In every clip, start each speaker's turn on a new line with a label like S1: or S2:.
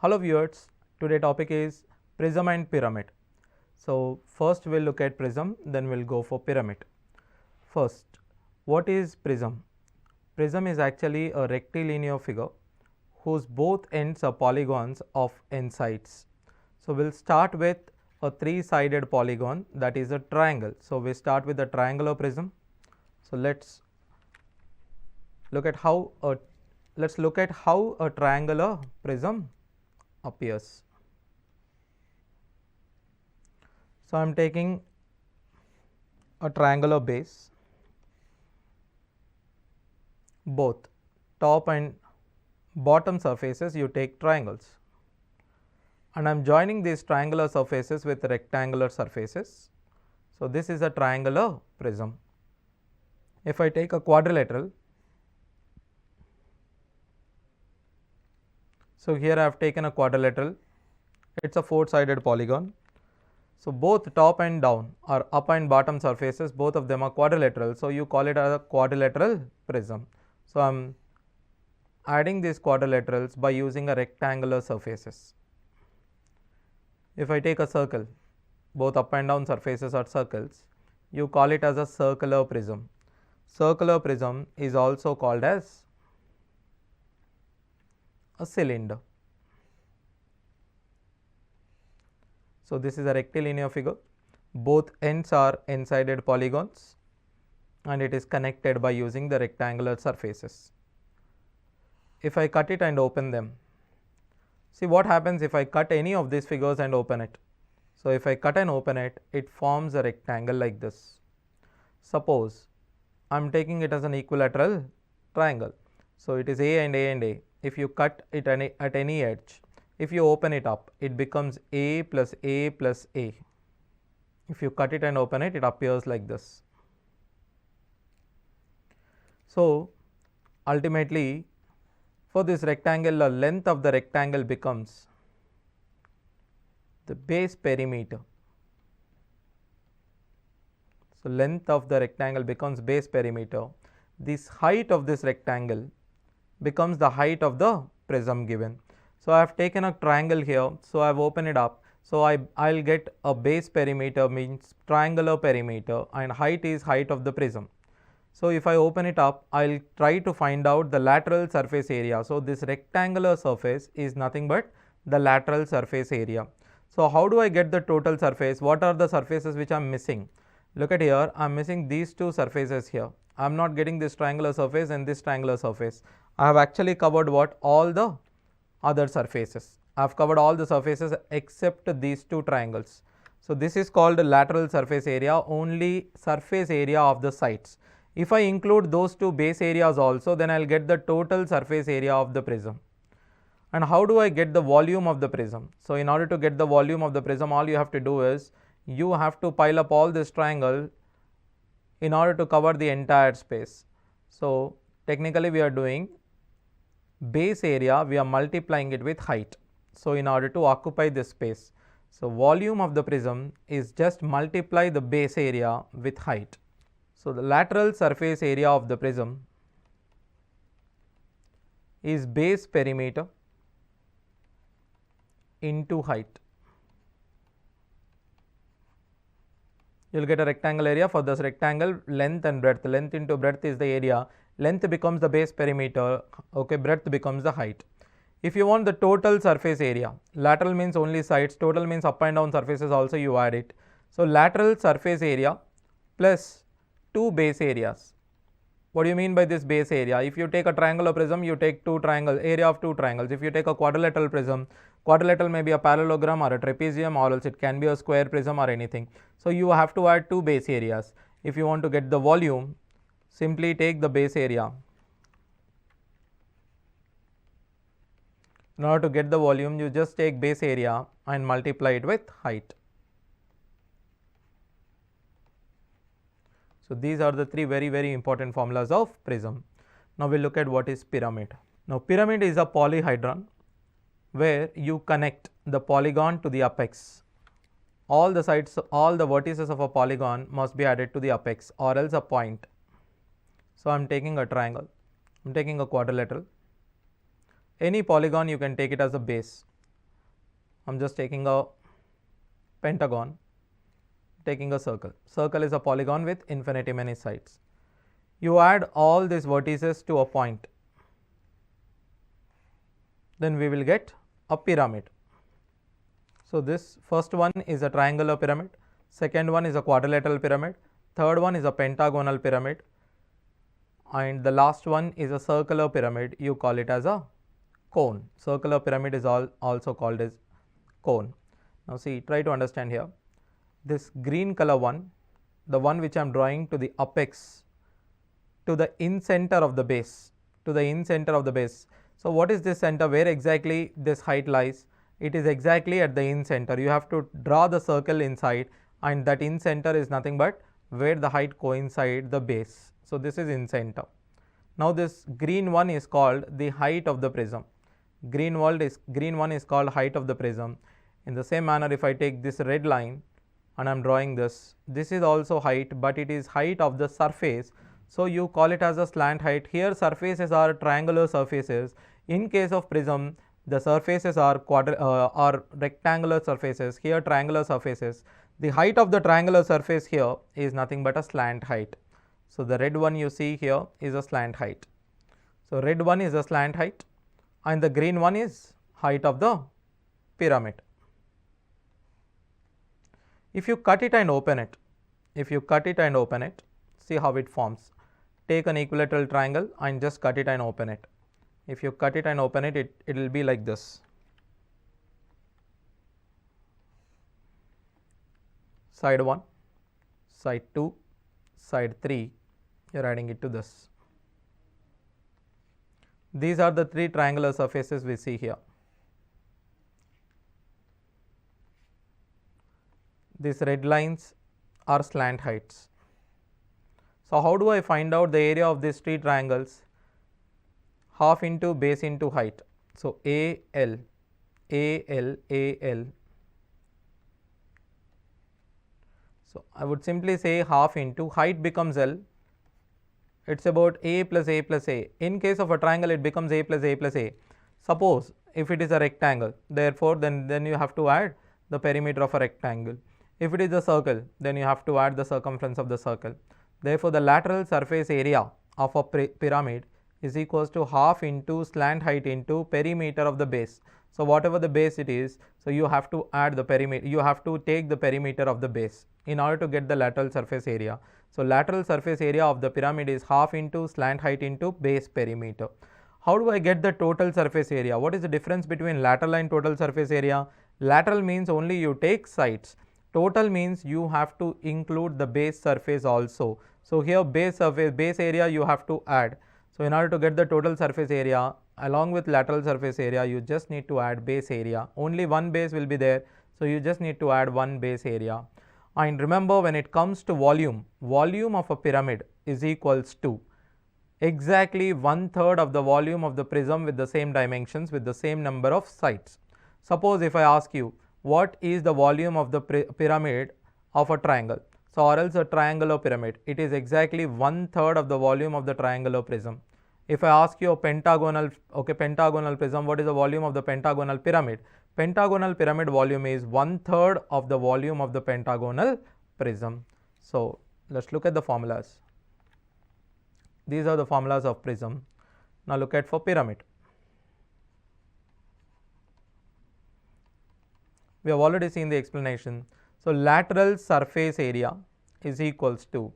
S1: Hello viewers, today topic is prism and pyramid. So first we'll look at prism, then we'll go for pyramid. First, what is prism? Prism is actually a rectilinear figure whose both ends are polygons of n sides. So we'll start with a three-sided polygon, that is a triangle. So we start with a triangular prism. So let's look at how a triangular prism appears. So I am taking a triangular base, both top and bottom surfaces you take triangles, and I am joining these triangular surfaces with rectangular surfaces. So this is a triangular prism. If I take a quadrilateral, so here I have taken a quadrilateral, it is a four-sided polygon. So both top and down or up and bottom surfaces, both of them are quadrilateral. So you call it as a quadrilateral prism. So I am adding these quadrilaterals by using a rectangular surfaces. If I take a circle, both up and down surfaces are circles, you call it as a circular prism. Circular prism is also called as a cylinder. So this is a rectilinear figure, both ends are n-sided polygons and it is connected by using the rectangular surfaces. If I cut it and open them, see what happens if I cut any of these figures and open it. So if I cut and open it, it forms a rectangle like this. Suppose I am taking it as an equilateral triangle. So it is A and A and A. If you cut it at any edge, if you open it up, it becomes A plus A plus A. If you cut it and open it, it appears like this. So ultimately, for this rectangle, the length of the rectangle becomes the base perimeter. So length of the rectangle becomes base perimeter. This height of this rectangle becomes the height of the prism given. So I have taken a triangle here, so I have opened it up. So I'll get a base perimeter, means triangular perimeter, and height is height of the prism. So if I open it up, I'll try to find out the lateral surface area. So this rectangular surface is nothing but the lateral surface area. So how do I get the total surface? What are the surfaces which I am missing? Look at here, I am missing these two surfaces here. I am not getting this triangular surface and this triangular surface. I have actually covered what? All the other surfaces. I have covered all the surfaces except these two triangles. So this is called lateral surface area, only surface area of the sides. If I include those two base areas also, then I will get the total surface area of the prism. And how do I get the volume of the prism? So in order to get the volume of the prism, all you have to do is, you have to pile up all this triangle in order to cover the entire space. So technically we are doing base area, we are multiplying it with height. So in order to occupy this space, so volume of the prism is just multiply the base area with height. So the lateral surface area of the prism is base perimeter into height. You will get a rectangle area. For this rectangle, length and breadth, length into breadth is the area, length becomes the base perimeter, okay, breadth becomes the height. If you want the total surface area, lateral means only sides, total means up and down surfaces also you add it. So lateral surface area plus two base areas. What do you mean by this base area? If you take a triangular prism, you take two triangles, area of two triangles. If you take a quadrilateral prism, quadrilateral may be a parallelogram or a trapezium, or else it can be a square prism or anything. So you have to add two base areas. If you want to get the volume, simply take the base area. In order to get the volume, you just take base area and multiply it with height. So these are the three very important formulas of prism. Now we will look at what is pyramid. Now pyramid is a polyhedron where you connect the polygon to the apex. All the sides, all the vertices of a polygon must be added to the apex or else a point. So I am taking a triangle, I am taking a quadrilateral. Any polygon you can take it as a base. I'm just taking a pentagon, taking a circle. Circle is a polygon with infinity many sides. You add all these vertices to a point, then we will get a pyramid. So, this first one is a triangular pyramid, second one is a quadrilateral pyramid, third one is a pentagonal pyramid, and the last one is a circular pyramid. You call it as a cone. Circular pyramid is also called as cone. Now, see, try to understand here. This green color one, the one which I am drawing to the apex, to the in-center of the base, to the in-center of the base. So, what is this center? Where exactly this height lies? It is exactly at the in-center. You have to draw the circle inside, and that in-center is nothing but where the height coincides the base. So, this is in-center. Now, this green one is called the height of the prism. Green one is called height of the prism. In the same manner, if I take this red line and I am drawing this is also height, but it is height of the surface. So, you call it as a slant height. Here surfaces are triangular surfaces. In case of prism, the surfaces are rectangular surfaces, here triangular surfaces. The height of the triangular surface here is nothing but a slant height. So, the red one you see here is a slant height. So, red one is a slant height and the green one is height of the pyramid. If you cut it and open it, see how it forms. Take an equilateral triangle and just cut it and open it. If you cut it and open it, it will be like this. Side 1, side 2, side 3, you are adding it to this. These are the three triangular surfaces we see here. These red lines are slant heights. So, how do I find out the area of these three triangles? Half into base into height. So, AL. So, I would simply say half into height becomes L. It is about A plus A plus A. In case of a triangle, it becomes A plus A plus A. Suppose if it is a rectangle, therefore, then you have to add the perimeter of a rectangle. If it is a circle, then you have to add the circumference of the circle. Therefore, the lateral surface area of a pyramid is equals to half into slant height into perimeter of the base. So, whatever the base it is, so you have to add the perimeter, you have to take the perimeter of the base in order to get the lateral surface area. So, lateral surface area of the pyramid is half into slant height into base perimeter. How do I get the total surface area? What is the difference between lateral and total surface area? Lateral means only you take sides. Total means you have to include the base surface also. So, here base area you have to add. So, in order to get the total surface area along with lateral surface area, you just need to add base area. Only one base will be there. So, you just need to add one base area. And remember, when it comes to volume of a pyramid is equals to exactly 1/3 of the volume of the prism with the same dimensions with the same number of sides. Suppose if I ask you what is the volume of the pyramid of a triangle, so or else a triangular pyramid, it is exactly 1/3 of the volume of the triangular prism. If I ask you a pentagonal prism, what is the volume of the pentagonal pyramid? Pentagonal pyramid volume is 1/3 of the volume of the pentagonal prism. So, let us look at the formulas. These are the formulas of prism. Now, look at for pyramid. We have already seen the explanation. So, lateral surface area is equals to,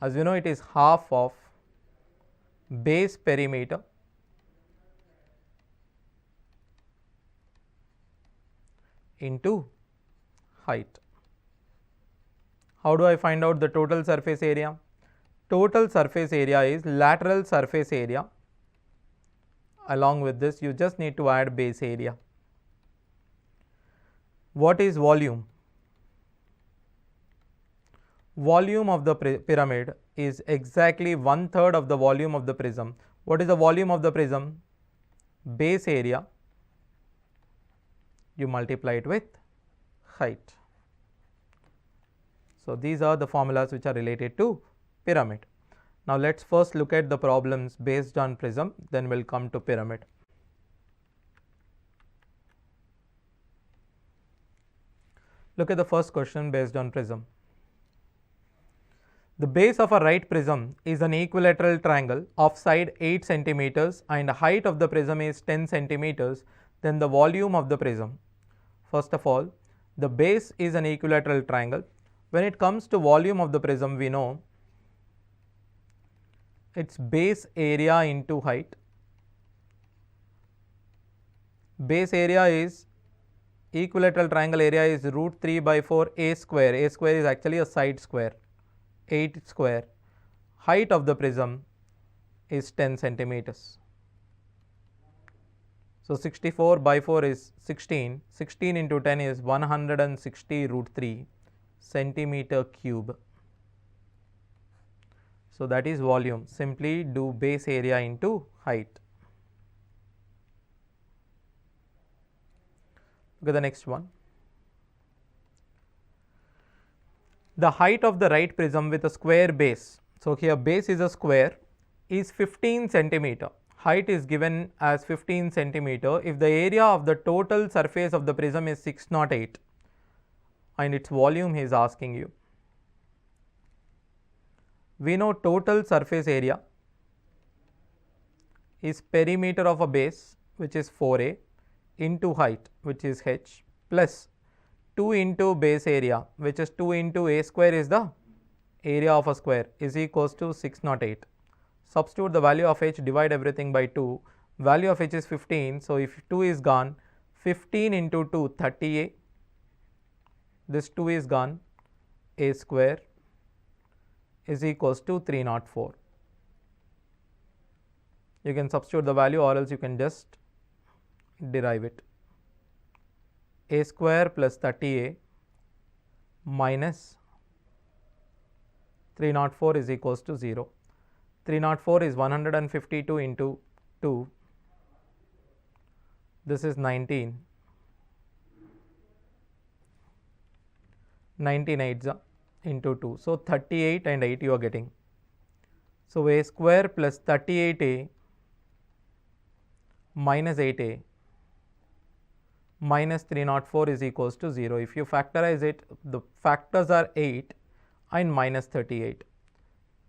S1: as you know, it is half of base perimeter into height. How do I find out the total surface area? Total surface area is lateral surface area. Along with this, you just need to add base area. What is volume? Volume of the pyramid is exactly 1/3 of the volume of the prism. What is the volume of the prism? Base area, you multiply it with height. So, these are the formulas which are related to pyramid. Now, let us first look at the problems based on prism, then we will come to pyramid. Look at the first question based on prism. The base of a right prism is an equilateral triangle of side 8 centimeters and the height of the prism is 10 centimeters. Then the volume of the prism. First of all, the base is an equilateral triangle. When it comes to volume of the prism, we know its base area into height. Base area is equilateral triangle area is √3/4 a square. A square is actually a side square. 8 square. Height of the prism is 10 centimeters. So 64/4 is 16. 16 into 10 is 160√3 centimeter cube. So that is volume. Simply do base area into height. Look at the next one. The height of the right prism with a square base. So here base is a square is 15 centimeter. Height is given as 15 centimeter if the area of the total surface of the prism is 608 and its volume he is asking you. We know total surface area is perimeter of a base, which is 4a, into height, which is h, plus 2 into base area, which is 2 into a square is the area of a square, is equals to 608. Substitute the value of h, divide everything by 2. Value of h is 15. So if 2 is gone, 15 into 2, 30a. This 2 is gone, a square is equals to 304. You can substitute the value or else you can just derive it. A square plus 30a minus 304 is equals to 0. 304 is 152 into 2. This is 19. 19 8s into 2. So 38 and 8 you are getting. So a square plus 38a minus 8a minus 304 is equals to 0. If you factorize it, the factors are 8 and minus 38.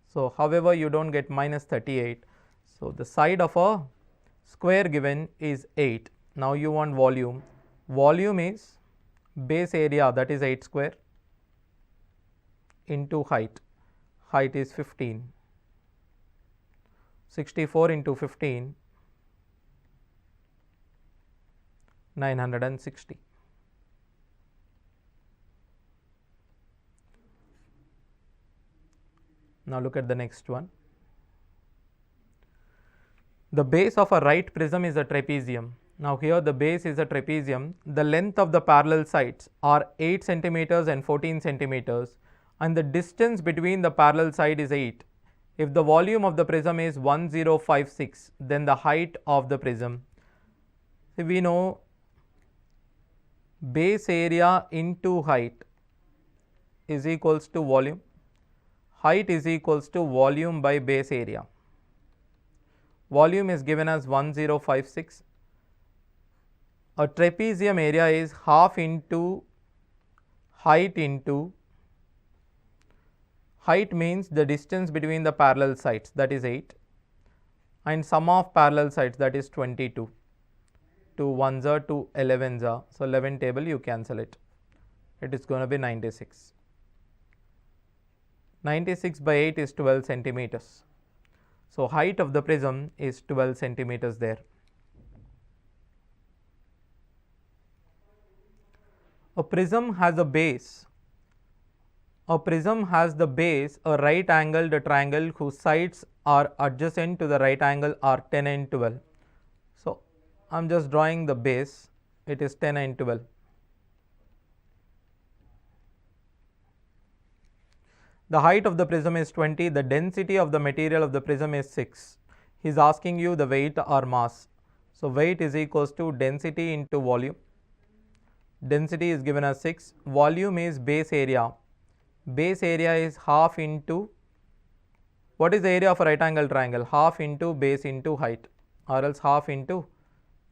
S1: So however you don't get minus 38. So the side of a square given is 8. Now you want volume. Volume is base area, that is 8 square, into height. Height is 15. 64 into 15, 960. Now look at the next one. The base of a right prism is a trapezium. Now here the base is a trapezium. The length of the parallel sides are 8 centimeters and 14 centimeters and the distance between the parallel side is 8. If the volume of the prism is 1056, then the height of the prism. So we know base area into height is equals to volume. Height is equals to volume by base area. Volume is given as 1056. A trapezium area is half into height into height means the distance between the parallel sides, that is 8, and sum of parallel sides, that is 22. 2 1s, 2 11s. So 11 table you cancel it. It is going to be 96. 96 by 8 is 12 centimeters. So height of the prism is 12 centimeters there. A prism has a base. A prism has the base a right angled triangle whose sides are adjacent to the right angle are 10 and 12. So I am just drawing the base, it is 10 and 12. The height of the prism is 20, the density of the material of the prism is 6. He is asking you the weight or mass. So weight is equals to density into volume. Density is given as 6, volume is base area. Base area is half into, what is the area of a right angle triangle? Half into base into height, or else half into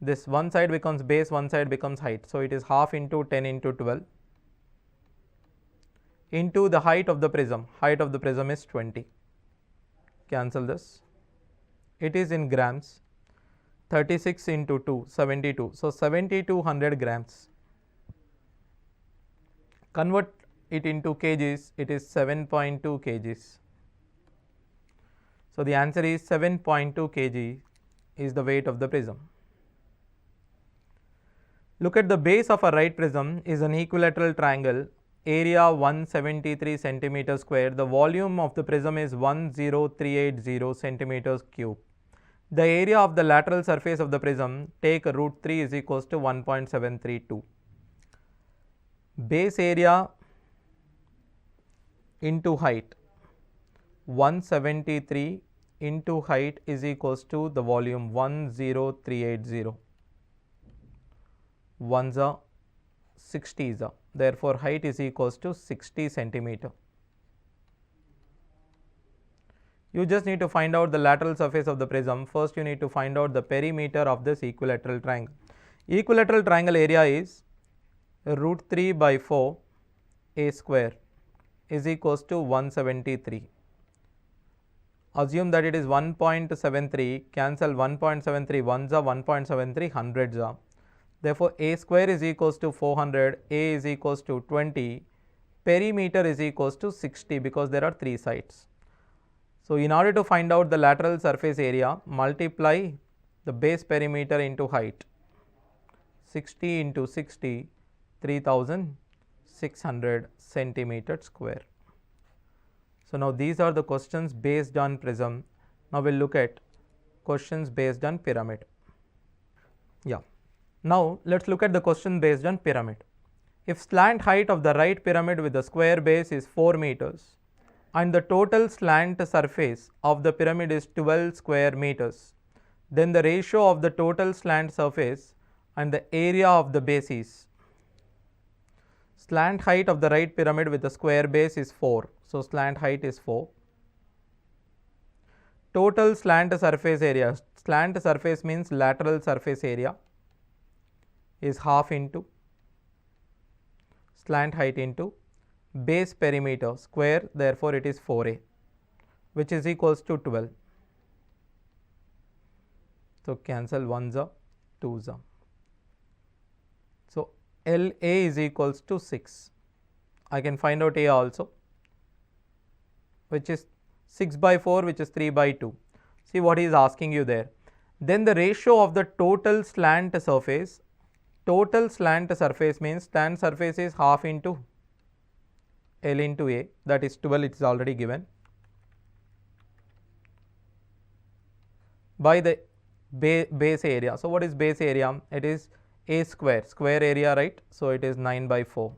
S1: this, one side becomes base, one side becomes height. So it is half into 10 into 12. into the height of the prism. Height of the prism is 20. Cancel this. It is in grams. 36 into 2, 72. So 7200 grams. Convert it into kgs, it is 7.2 kgs. So the answer is 7.2 kg is the weight of the prism. Look at the base of a right prism is an equilateral triangle, area 173 centimeters square. The volume of the prism is 10380 centimeters cube. The area of the lateral surface of the prism, take √3 is equals to 1.732. Base area into height, 173 into height is equals to the volume 10380. 1s are 60s are. Therefore, height is equals to 60 centimeter. You just need to find out the lateral surface of the prism. First, you need to find out the perimeter of this equilateral triangle. Equilateral triangle area is √3 by 4 a square is equals to 173. Assume that it is 1.73, cancel 1.73, ones are 1.73, hundreds are. Therefore, a square is equals to 400, a is equals to 20, perimeter is equals to 60 because there are 3 sides. So, in order to find out the lateral surface area, multiply the base perimeter into height. 60 into 60, 3600 centimeter square. So, now these are the questions based on prism. Now, we will look at questions based on pyramid. Yeah. Now, let us look at the question based on pyramid. If slant height of the right pyramid with the square base is 4 meters and the total slant surface of the pyramid is 12 square meters, then the ratio of the total slant surface and the area of the base is. Slant height of the right pyramid with the square base is 4. So, slant height is 4. Total slant surface area, slant surface means lateral surface area, is half into slant height into base perimeter square, therefore, it is 4a, which is equals to 12. So, cancel 1s are 2s are. So, LA is equals to 6. I can find out A also, which is 6 by 4, which is 3 by 2. See what he is asking you there. Then the ratio of the total slant surface means slant surface is half into L into A, that is 12, it is already given, by the base area. So, what is base area? It is A square, square area, right. So, it is 9 by 4.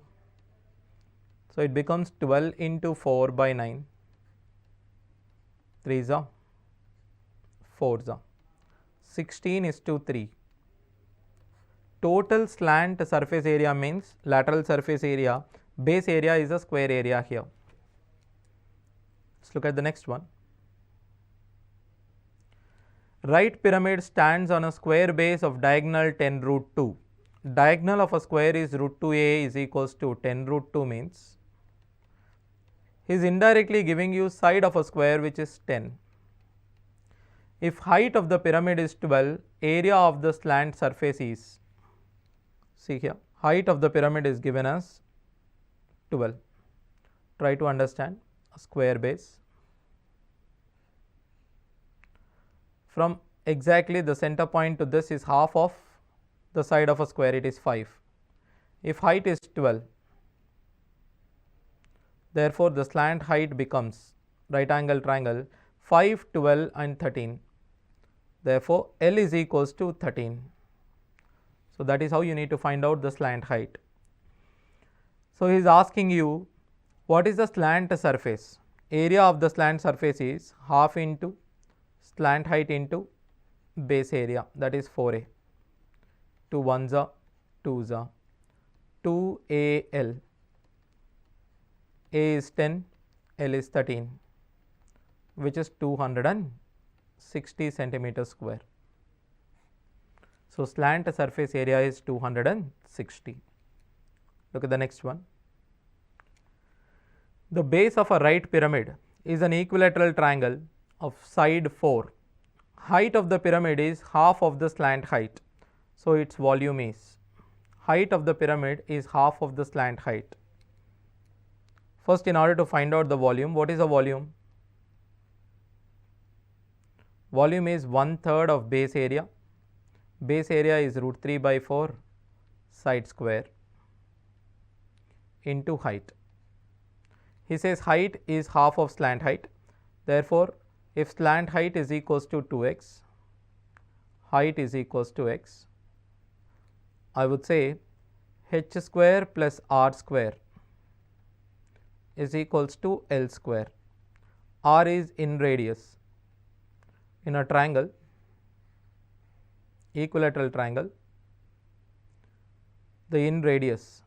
S1: So, it becomes 12 into 4 by 9, 3s are 4s are, 16 is to 3. Total slant surface area means lateral surface area, base area is a square area here. Let's look at the next one. Right pyramid stands on a square base of diagonal 10 √2. Diagonal of a square is √2a is equals to 10 √2 means he is indirectly giving you side of a square which is 10. If height of the pyramid is 12, area of the slant surface is, see here, height of the pyramid is given as 12. Try to understand a square base. From exactly the center point to this is half of the side of a square, it is 5. If height is 12, therefore, the slant height becomes right angle triangle 5, 12 and 13. Therefore, L is equals to 13. So, that is how you need to find out the slant height. So, he is asking you what is the slant surface? Area of the slant surface is half into slant height into base area, that is 4a. 2 1s are 2s are 2al. A is 10, L is 13, which is 260 centimeters square. So, slant surface area is 260. Look at the next one. The base of a right pyramid is an equilateral triangle of side 4. Height of the pyramid is half of the slant height. So, its volume is, height of the pyramid is half of the slant height. First, in order to find out the volume, what is the volume? Volume is 1/3 of base area. Base area is √3/4 side square into height. He says height is half of slant height. Therefore, if slant height is equals to 2x, height is equals to x, I would say h square plus r square is equals to L square. R is in radius. In a triangle, equilateral triangle, the in radius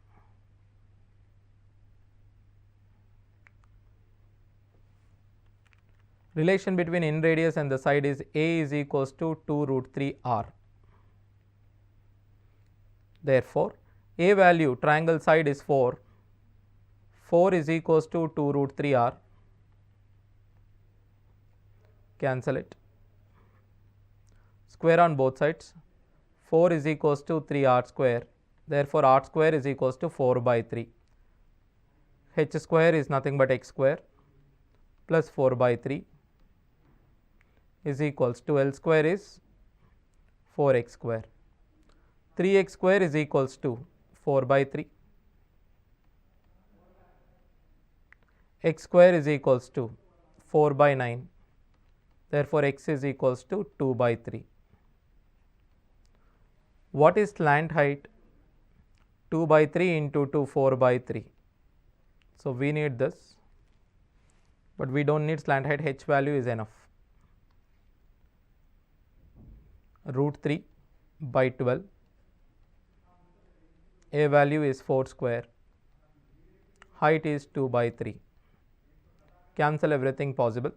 S1: relation between in radius and the side is A is equals to 2√3r. Therefore, A value triangle side is 4. 4 is equals to 2√3r. Cancel it. Square on both sides. 4 is equals to 3r square. Therefore, r square is equals to 4/3. H square is nothing but x square plus 4/3 is equals to L square is 4x square. 3x square is equals to 4/3. X square is equals to 4/9. Therefore, x is equals to 2/3. What is slant height? 2/3 into 2, 4/3. So, we need this, but we do not need slant height. H value is enough. √3/12. A value is 4 square. Height is 2/3. Cancel everything possible.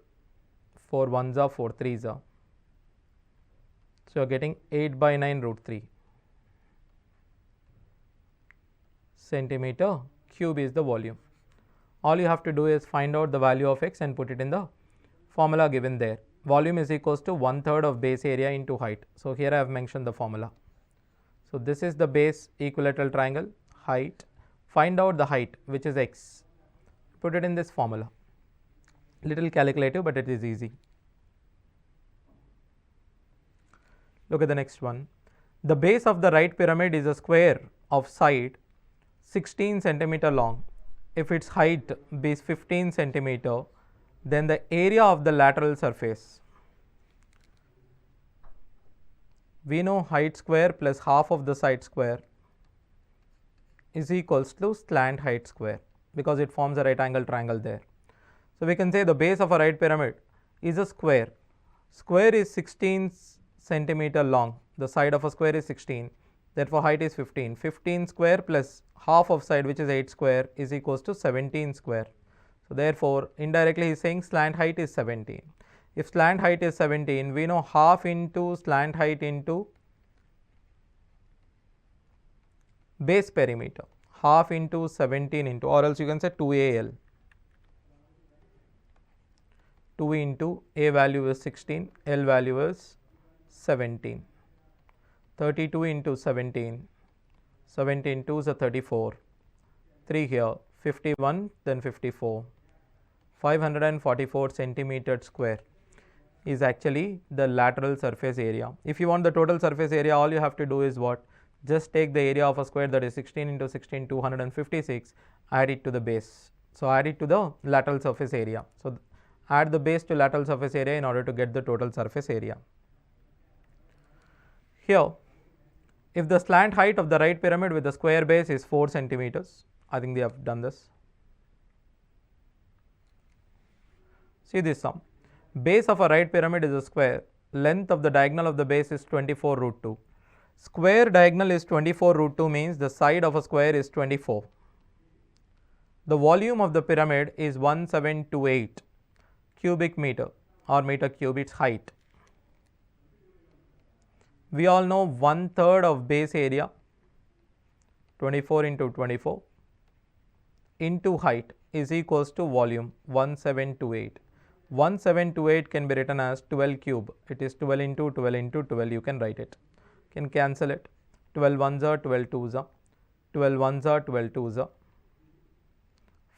S1: 4 1s are 4 3s are. So, you are getting 8/9 √3 centimeter cube is the volume. All you have to do is find out the value of x and put it in the formula given there. Volume is equals to 1/3 of base area into height. So, here I have mentioned the formula. So, this is the base equilateral triangle, height. Find out the height, which is x. Put it in this formula. Little calculative, but it is easy. Look at the next one. The base of the right pyramid is a square of side 16 centimeter long. If its height be 15 centimeter, then the area of the lateral surface, we know height square plus half of the side square is equals to slant height square, because it forms a right angle triangle there. So, we can say the base of a right pyramid is a square. Square is 16 centimeter long. The side of a square is 16. Therefore, height is 15. 15 square plus half of side, which is 8 square, is equals to 17 square. So, therefore, indirectly he is saying slant height is 17. If slant height is 17, we know half into slant height into base perimeter, half into 17 into, or else you can say 2AL. 2 into A value is 16, L value is 17. 32 into 17, 17 2s are 34, 3 here, 51, then 54. 544 centimeter square is actually the lateral surface area. If you want the total surface area, all you have to do is what? Just take the area of a square, that is 16 into 16, 256, add it to the base. So, add it to the lateral surface area. So, add the base to lateral surface area in order to get the total surface area. Here, if the slant height of the right pyramid with the square base is 4 centimeters, I think they have done this. See this sum. Base of a right pyramid is a square. Length of the diagonal of the base is 24√2. Square diagonal is 24√2 means the side of a square is 24. The volume of the pyramid is 1728 cubic meter or meter cube, its height. We all know 1/3 of base area, 24 into 24 into height is equals to volume 1728. 1728 can be written as 12 cube. It is 12 into 12 into 12. You can write it. You can cancel it. 12 ones are 12 twos are. 12 ones are 12 twos are.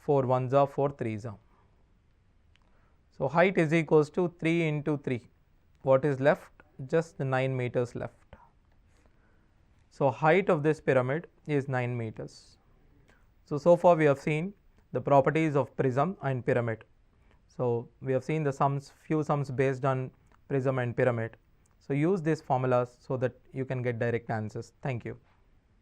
S1: 4 ones are 4 threes are. So height is equals to 3 into 3. What is left? Just the 9 meters left. So height of this pyramid is 9 meters. So far we have seen the properties of prism and pyramid. So we have seen the sums, few sums based on prism and pyramid. So use these formulas so that you can get direct answers. Thank you.